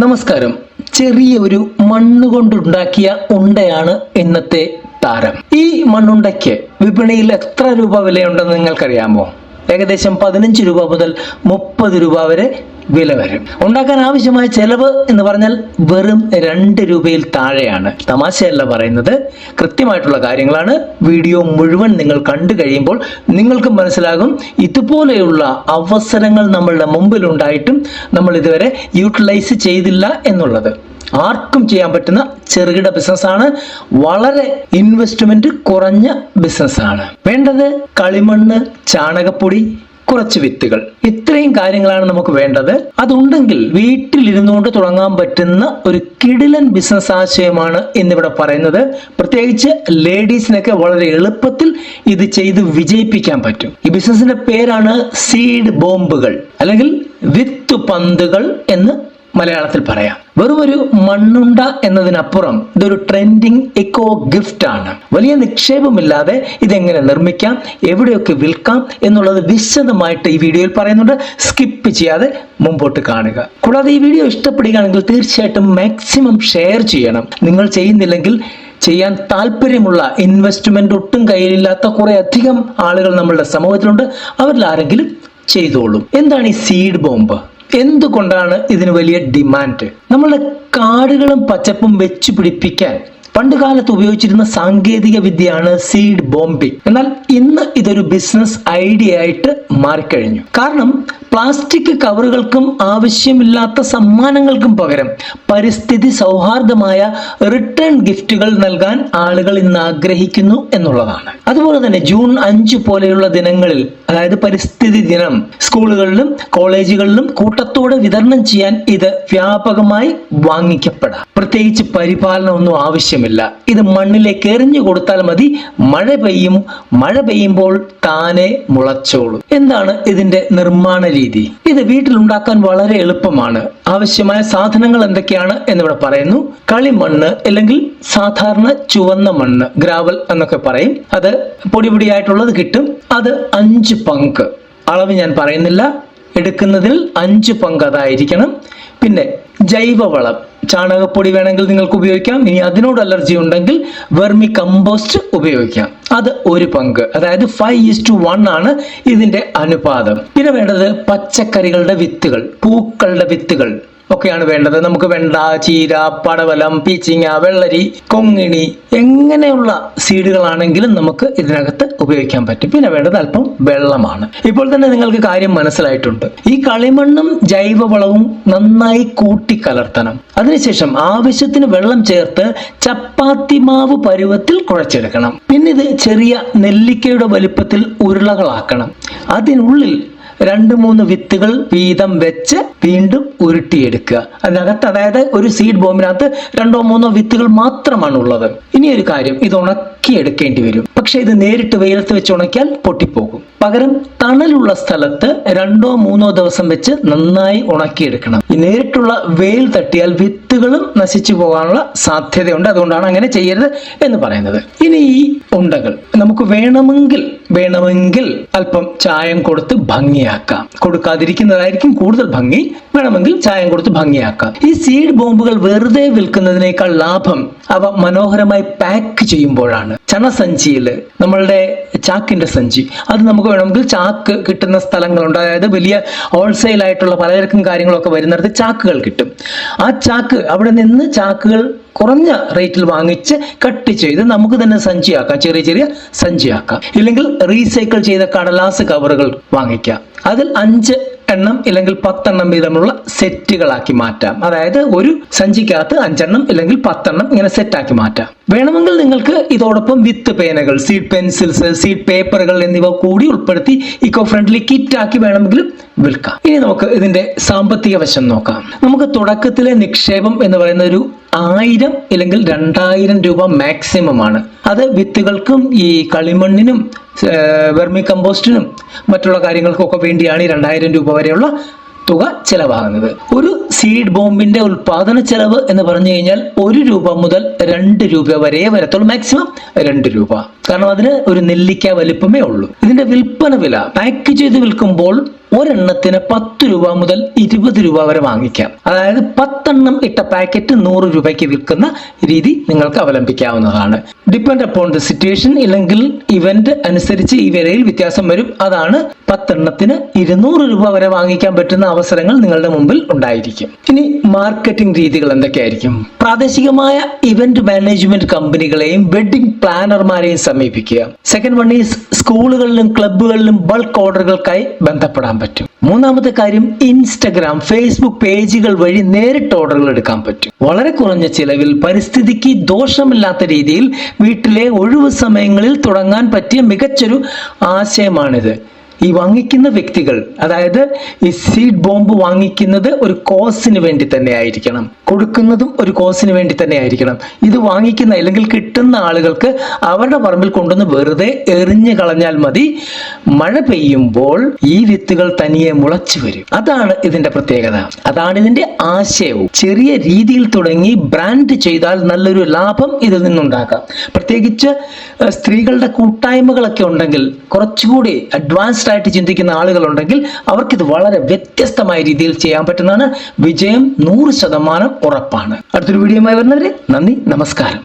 നമസ്കാരം. ചെറിയ ഒരു മണ്ണ് കൊണ്ടുണ്ടാക്കിയ ഉണ്ടയാണ് ഇന്നത്തെ താരം. ഈ മണ്ണുണ്ടയ്ക്ക് വിപണിയിൽ എത്ര രൂപ വിലയുണ്ടെന്ന് നിങ്ങൾക്കറിയാമോ? ഏകദേശം 15 രൂപ മുതൽ 30 രൂപ വരെ വില വരും. ഉണ്ടാക്കാൻ ആവശ്യമായ ചെലവ് എന്ന് പറഞ്ഞാൽ വെറും 2 രൂപയിൽ താഴെയാണ്. തമാശയല്ല പറയുന്നത്, കൃത്യമായിട്ടുള്ള കാര്യങ്ങളാണ്. വീഡിയോ മുഴുവൻ നിങ്ങൾ കണ്ടു കഴിയുമ്പോൾ നിങ്ങൾക്ക് മനസ്സിലാകും ഇതുപോലെയുള്ള അവസരങ്ങൾ നമ്മളുടെ മുമ്പിലുണ്ടായിട്ടും നമ്മൾ ഇതുവരെ യൂട്ടിലൈസ് ചെയ്തില്ല എന്നുള്ളത്. ആർക്കും ചെയ്യാൻ പറ്റുന്ന ചെറുകിട ബിസിനസ്സാണ്. വളരെ ഇൻവെസ്റ്റ്മെന്റ് കുറഞ്ഞ ബിസിനസ്സാണ്. വേണ്ടത് കളിമണ്ണ്, ചാണകപ്പൊടി, കുറച്ച് വിത്തുകൾ, ഇത്രയും കാര്യങ്ങളാണ് നമുക്ക് വേണ്ടത്. അതുണ്ടെങ്കിൽ വീട്ടിലിരുന്നുകൊണ്ട് തുടങ്ങാൻ പറ്റുന്ന ഒരു കിടിലൻ ബിസിനസ് ആശയമാണ് ഇന്നിവിടെ പറയുന്നത്. പ്രത്യേകിച്ച് ലേഡീസിനൊക്കെ വളരെ എളുപ്പത്തിൽ ഇത് ചെയ്ത് വിജയിപ്പിക്കാൻ പറ്റും. ഈ ബിസിനസിന്റെ പേരാണ് സീഡ് ബോംബുകൾ അല്ലെങ്കിൽ വിത്ത് പന്തുകൾ എന്ന് മലയാളത്തിൽ പറയാം. വെറും ഒരു മണ്ണുണ്ട എന്നതിനപ്പുറം ഇതൊരു ട്രെൻഡിങ് എക്കോ ഗിഫ്റ്റ് ആണ്. വലിയ നിക്ഷേപമില്ലാതെ ഇതെങ്ങനെ നിർമ്മിക്കാം, എവിടെയൊക്കെ വിൽക്കാം എന്നുള്ളത് വിശദമായിട്ട് ഈ വീഡിയോയിൽ പറയുന്നുണ്ട്. സ്കിപ്പ് ചെയ്യാതെ മുമ്പോട്ട് കാണുക. കൂടാതെ ഈ വീഡിയോ ഇഷ്ടപ്പെടുകയാണെങ്കിൽ തീർച്ചയായിട്ടും മാക്സിമം ഷെയർ ചെയ്യണം. നിങ്ങൾ ചെയ്യുന്നില്ലെങ്കിൽ ചെയ്യാൻ താല്പര്യമുള്ള, ഇൻവെസ്റ്റ്മെന്റ് ഒട്ടും കയ്യിലില്ലാത്ത കുറെ അധികം ആളുകൾ നമ്മളുടെ സമൂഹത്തിലുണ്ട്. അവരിൽ ആരെങ്കിലും ചെയ്തോളും. എന്താണ് ഈ സീഡ് ബോംബ്? എന്തുകൊണ്ടാണ് ഇതിന് വലിയ ഡിമാൻഡ്? നമ്മളുടെ കാടുകളും പച്ചപ്പും വെച്ചു പിടിപ്പിക്കാൻ പണ്ട് കാലത്ത് ഉപയോഗിച്ചിരുന്ന സാങ്കേതിക വിദ്യയാണ് സീഡ് ബോംബിംഗ്. എന്നാൽ ഇന്ന് ഇതൊരു ബിസിനസ് ഐഡിയ ആയിട്ട് മാറിക്കഴിഞ്ഞു. കാരണം പ്ലാസ്റ്റിക് കവറുകൾക്കും ആവശ്യമില്ലാത്ത സമ്മാനങ്ങൾക്കും പകരം പരിസ്ഥിതി സൗഹാർദ്ദമായ റിട്ടേൺ ഗിഫ്റ്റുകൾ നൽകാൻ ആളുകൾ ഇന്ന് ആഗ്രഹിക്കുന്നു എന്നുള്ളതാണ്. അതുപോലെ തന്നെ ജൂൺ 5 പോലെയുള്ള ദിനങ്ങളിൽ, അതായത് പരിസ്ഥിതി ദിനം, സ്കൂളുകളിലും കോളേജുകളിലും കൂട്ടത്തോടെ വിതരണം ചെയ്യാൻ ഇത് വ്യാപകമായി വാങ്ങിക്കപ്പെടാം. പ്രത്യേകിച്ച് പരിപാലനമൊന്നും ആവശ്യമില്ല. ഇത് മണ്ണിലേക്ക് എറിഞ്ഞു കൊടുത്താൽ മതി. മഴ പെയ്യുമ്പോൾ താനെ മുളച്ചോളും. എന്താണ് ഇതിന്റെ നിർമ്മാണ രീതി? ഇത് വീട്ടിലുണ്ടാക്കാൻ വളരെ എളുപ്പമാണ്. ആവശ്യമായ സാധനങ്ങൾ എന്തൊക്കെയാണ് എന്നിവിടെ പറയുന്നു. കളിമണ്ണ് അല്ലെങ്കിൽ സാധാരണ ചുവന്ന മണ്ണ്, ഗ്രാവൽ എന്നൊക്കെ പറയും. അത് പൊടിപൊടിയായിട്ടുള്ളത് കിട്ടും. അത് 5 പങ്ക്. അളവ് ഞാൻ പറയുന്നില്ല, എടുക്കുന്നതിൽ 5 പങ്ക് അതായിരിക്കണം. പിന്നെ ജൈവവളം, ചാണകപ്പൊടി വേണമെങ്കിൽ നിങ്ങൾക്ക് ഉപയോഗിക്കാം. ഇനി അതിനോട് അലർജി ഉണ്ടെങ്കിൽ വെർമി കമ്പോസ്റ്റ് ഉപയോഗിക്കാം. അത് 1 പങ്ക്, അതായത് 5:1 ആണ് ഇതിന്റെ അനുപാതം. പിന്നെ വേണ്ടത് പച്ചക്കറികളുടെ വിത്തുകൾ, പൂക്കളുടെ വിത്തുകൾ ഒക്കെയാണ് വേണ്ടത്. നമുക്ക് വെണ്ട, ചീര, പടവലം, പീച്ചിങ്ങ, വെള്ളരി, കൊങ്ങിണി, എങ്ങനെയുള്ള സീഡുകളാണെങ്കിലും നമുക്ക് ഇതിനകത്ത് ഉപയോഗിക്കാൻ പറ്റും. പിന്നെ വേണ്ടത് അല്പം വെള്ളമാണ്. ഇപ്പോൾ തന്നെ നിങ്ങൾക്ക് കാര്യം മനസ്സിലായിട്ടുണ്ട്. ഈ കളിമണ്ണും ജൈവവളവും നന്നായി കൂട്ടിക്കലർത്തണം. അതിനുശേഷം ആവശ്യത്തിന് വെള്ളം ചേർത്ത് ചപ്പാത്തി മാവ് പരുവത്തിൽ കുഴച്ചെടുക്കണം. പിന്നെ ഇത് ചെറിയ നെല്ലിക്കയുടെ വലിപ്പത്തിൽ ഉരുളകളാക്കണം. അതിനുള്ളിൽ 2-3 വിത്തുകൾ വീതം വെച്ച് വീണ്ടും ഉരുട്ടിയെടുക്കുക. അതിനകത്ത്, അതായത് ഒരു സീഡ് ബോംബിനകത്ത് 2-3 വിത്തുകൾ മാത്രമാണ് ഉള്ളത്. ഇനി ഒരു കാര്യം, ഇത് ഉണക്കിയെടുക്കേണ്ടി വരും. പക്ഷെ ഇത് നേരിട്ട് വെയിലത്ത് വെച്ച് ഉണക്കിയാൽ പൊട്ടിപ്പോകും. പകരം തണലുള്ള സ്ഥലത്ത് 2-3 ദിവസം വെച്ച് നന്നായി ഉണക്കിയെടുക്കണം. ഈ നേരിട്ടുള്ള വെയിൽ തട്ടിയാൽ വിത്തുകളും നശിച്ചു പോകാനുള്ള സാധ്യതയുണ്ട്. അതുകൊണ്ടാണ് അങ്ങനെ ചെയ്യരുത് എന്ന് പറയുന്നത്. ഇനി ഈ ഉണ്ടകൾ നമുക്ക് വേണമെങ്കിൽ അല്പം ചായം കൊടുത്ത് ഭംഗിയാക്കാം. കൊടുക്കാതിരിക്കുന്നതായിരിക്കും കൂടുതൽ ഭംഗി. വേണമെങ്കിൽ ചായം കൊടുത്ത് ഭംഗിയാക്കാം. ഈ സീഡ് ബോംബുകൾ വെറുതെ വിൽക്കുന്നതിനേക്കാൾ ലാഭം അവ മനോഹരമായി പാക്ക് ചെയ്യുമ്പോഴാണ്. ചണസഞ്ചിയിൽ, നമ്മളുടെ ചാക്കിന്റെ സഞ്ചി, അത് നമുക്ക് വേണമെങ്കിൽ ചാക്ക് കിട്ടുന്ന സ്ഥലങ്ങളുണ്ട്. അതായത് വലിയ ഹോൾസെയിൽ ആയിട്ടുള്ള പലചരക്കും കാര്യങ്ങളൊക്കെ വരുന്നിടത്ത് ചാക്കുകൾ കിട്ടും. ആ ചാക്ക്, അവിടെ നിന്ന് ചാക്കുകൾ കുറഞ്ഞ റേറ്റിൽ വാങ്ങിച്ച് കട്ട് ചെയ്ത് നമുക്ക് തന്നെ സഞ്ചിയാക്കാം, ചെറിയ സഞ്ചിയാക്കാം. ഇല്ലെങ്കിൽ റീസൈക്കിൾ ചെയ്ത കടലാസ് കവറുകൾ വാങ്ങിക്കാം. അതിൽ 5 എണ്ണം ഇല്ലെങ്കിൽ 10 എണ്ണം വീതമുള്ള സെറ്റുകളാക്കി മാറ്റാം. അതായത് ഒരു സഞ്ചിക്കകത്ത് 5 എണ്ണം ഇല്ലെങ്കിൽ 10 എണ്ണം ഇങ്ങനെ സെറ്റാക്കി മാറ്റാം. വേണമെങ്കിൽ നിങ്ങൾക്ക് ഇതോടൊപ്പം വിത്ത് പേനകൾ, സീഡ് പെൻസിൽസ്, സീഡ് പേപ്പറുകൾ എന്നിവ കൂടി ഉൾപ്പെടുത്തി ഇക്കോ ഫ്രണ്ട്ലി കിറ്റ് ആക്കി വേണമെങ്കിലും വിൽക്കാം. ഇനി നമുക്ക് ഇതിന്റെ സാമ്പത്തിക വശം നോക്കാം. നമുക്ക് തുടക്കത്തിലെ നിക്ഷേപം എന്ന് പറയുന്ന ഒരു 1000 ഇല്ലെങ്കിൽ 2000 രൂപ മാക്സിമം ആണ്. അത് വിത്തുകൾക്കും ഈ കളിമണ്ണിനും വെർമി കമ്പോസ്റ്റിനും മറ്റുള്ള കാര്യങ്ങൾക്കൊക്കെ വേണ്ടിയാണ് ഈ 2000 രൂപ വരെയുള്ള തുക ചെലവാകുന്നത്. ഒരു സീഡ് ബോംബിന്റെ ഉൽപാദന ചെലവ് എന്ന് പറഞ്ഞു കഴിഞ്ഞാൽ 1 രൂപ മുതൽ 2 രൂപ വരെ വരത്തുള്ളൂ. മാക്സിമം 2 രൂപ. കാരണം അതിന് ഒരു നെല്ലിക്ക വലിപ്പമേ ഉള്ളൂ. ഇതിന്റെ വിൽപ്പന വില പാക്ക് ചെയ്ത് വിൽക്കുമ്പോൾ ഒരെണ്ണത്തിന് 10 രൂപ മുതൽ 20 രൂപ വരെ വാങ്ങിക്കാം. അതായത് 10 എണ്ണം ഇട്ട പാക്കറ്റ് 100 രൂപയ്ക്ക് വിൽക്കുന്ന രീതി നിങ്ങൾക്ക് അവലംബിക്കാവുന്നതാണ്. ഡിപ്പെൻഡ് അപ്പോൺ ദ സിറ്റുവേഷൻ, ഇല്ലെങ്കിൽ ഇവന്റ് അനുസരിച്ച് ഈ വിലയിൽ വ്യത്യാസം വരും. അതാണ് 10 എണ്ണത്തിന് 200 രൂപ വരെ വാങ്ങിക്കാൻ പറ്റുന്ന അവസരങ്ങൾ നിങ്ങളുടെ മുമ്പിൽ ഉണ്ടായിരിക്കും. ഇനി മാർക്കറ്റിംഗ് രീതികൾ എന്തൊക്കെയായിരിക്കും? പ്രാദേശികമായ ഇവന്റ് മാനേജ്മെന്റ് കമ്പനികളെയും വെഡിങ് പ്ലാനർമാരെയും സമീപിക്കുക. സെക്കൻഡ് വൺ ഈസ് സ്കൂളുകളിലും ക്ലബ്ബുകളിലും ബൾക്ക് ഓർഡറുകൾക്കായി ബന്ധപ്പെടാൻ പറ്റും. മൂന്നാമത്തെ കാര്യം, ഇൻസ്റ്റഗ്രാം, ഫേസ്ബുക്ക് പേജുകൾ വഴി നേരിട്ട് ഓർഡറുകൾ എടുക്കാൻ പറ്റും. വളരെ കുറഞ്ഞ ചിലവിൽ പരിസ്ഥിതിക്ക് ദോഷമില്ലാത്ത രീതിയിൽ വീട്ടിലെ ഒഴിവു സമയങ്ങളിൽ തുടങ്ങാൻ പറ്റിയ മികച്ചൊരു ആശയമാണിത്. ഈ വാങ്ങിക്കുന്ന വ്യക്തികൾ, അതായത് ഈ സീഡ് ബോംബ് വാങ്ങിക്കുന്നത് ഒരു കോസിന് വേണ്ടി തന്നെ ആയിരിക്കണം, കൊടുക്കുന്നതും ഒരു കോസിന് വേണ്ടി തന്നെ ആയിരിക്കണം. ഇത് വാങ്ങിക്കുന്ന അല്ലെങ്കിൽ കിട്ടുന്ന ആളുകൾക്ക് അവരുടെ പറമ്പിൽ കൊണ്ടുവന്ന് വെറുതെ എറിഞ്ഞു കളഞ്ഞാൽ മതി. മഴ പെയ്യുമ്പോൾ ഈ വിത്തുകൾ തനിയെ മുളച്ചു വരും. അതാണ് ഇതിന്റെ പ്രത്യേകത, അതാണ് ഇതിന്റെ ആശയവും. ചെറിയ രീതിയിൽ തുടങ്ങി ബ്രാൻഡ് ചെയ്താൽ നല്ലൊരു ലാഭം ഇതിൽ നിന്നുണ്ടാക്കാം. പ്രത്യേകിച്ച് സ്ത്രീകളുടെ കൂട്ടായ്മകളൊക്കെ ഉണ്ടെങ്കിൽ, കുറച്ചുകൂടി അഡ്വാൻസ്ഡ് ആയിട്ട് ചിന്തിക്കുന്ന ആളുകളുണ്ടെങ്കിൽ അവർക്കിത് വളരെ വ്യത്യസ്തമായ രീതിയിൽ ചെയ്യാൻ പറ്റുന്നതാണ്. വിജയം 100% ഉറപ്പാണ്. അടുത്തൊരു വീഡിയോയുമായി വരുന്നവരെ നന്ദി, നമസ്കാരം.